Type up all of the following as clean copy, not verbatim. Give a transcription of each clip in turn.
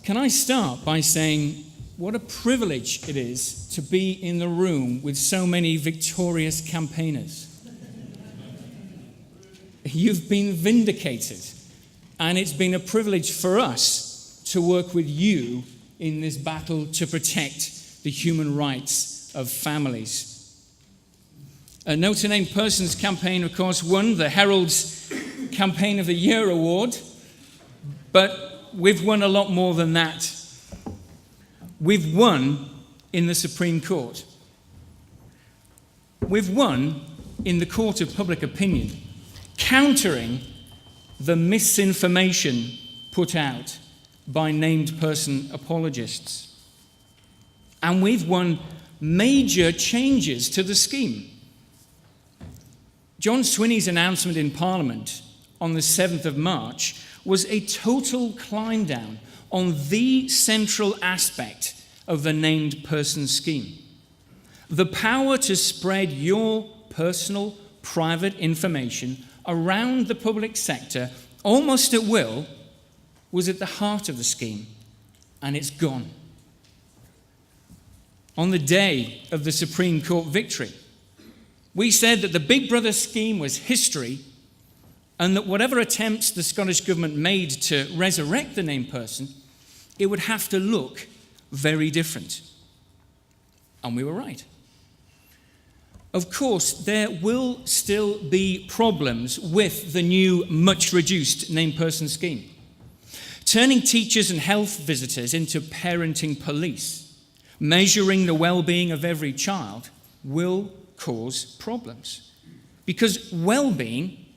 Can I start by saying what a privilege it is to be in the room with so many victorious campaigners. You've been vindicated, and it's been a privilege for us to work with you in this battle to protect the human rights of families. A No2NP Persons campaign, of course, won the Herald's Campaign of the Year award, but we've won a lot more than that. We've won in the Supreme Court. We've won in the court of public opinion, countering the misinformation put out by named person apologists. And we've won major changes to the scheme. John Swinney's announcement in Parliament on the 7th of March was a total climb down on the central aspect of the named person scheme. The power to spread your personal, private information around the public sector almost at will was at the heart of the scheme, and it's gone. On the day of the Supreme Court victory, we said that the Big Brother scheme was history, and that whatever attempts the Scottish Government made to resurrect the named person, it would have to look very different. And we were right. Of course, there will still be problems with the new, much reduced named person scheme. Turning teachers and health visitors into parenting police, measuring the well-being of every child, will cause problems. Because well-being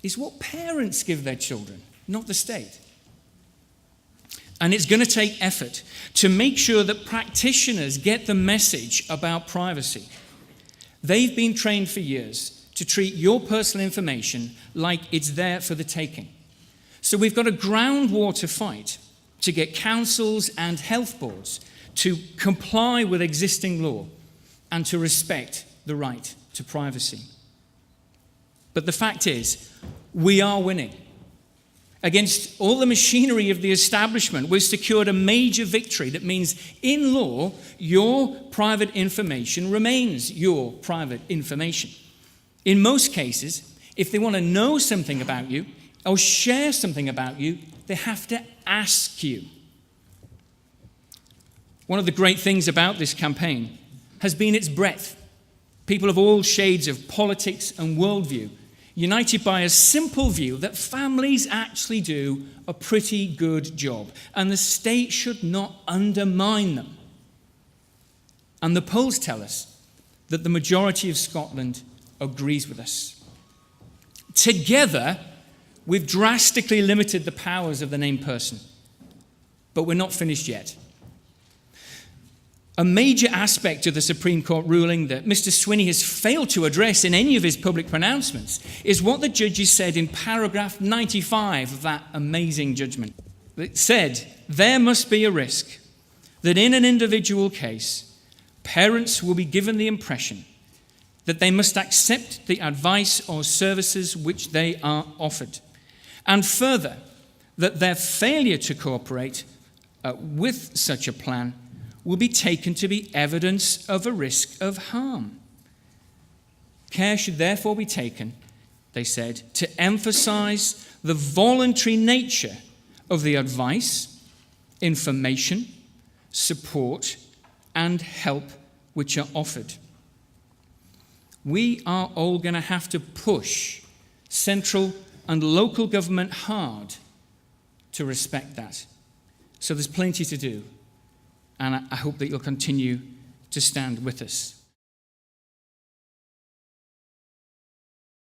is what parents give their children, not the state. And it's going to take effort to make sure that practitioners get the message about privacy. They've been trained for years to treat your personal information like it's there for the taking. So we've got a ground war to fight to get councils and health boards to comply with existing law and to respect the right to privacy. But the fact is, we are winning. Against all the machinery of the establishment, we've secured a major victory that means, in law, your private information remains your private information. In most cases, if they want to know something about you or share something about you, they have to ask you. One of the great things about this campaign has been its breadth. People of all shades of politics and worldview, united by a simple view that families actually do a pretty good job, and the state should not undermine them. And the polls tell us that the majority of Scotland agrees with us. Together, we've drastically limited the powers of the named person, but we're not finished yet. A major aspect of the Supreme Court ruling that Mr. Swinney has failed to address in any of his public pronouncements is what the judges said in paragraph 95 of that amazing judgment. It said, there must be a risk that in an individual case, parents will be given the impression that they must accept the advice or services which they are offered, and further, that their failure to cooperate with such a plan will be taken to be evidence of a risk of harm. Care should therefore be taken, they said, to emphasize the voluntary nature of the advice, information, support, and help which are offered. We are all going to have to push central and local government hard to respect that. So there's plenty to do. And I hope that you'll continue to stand with us.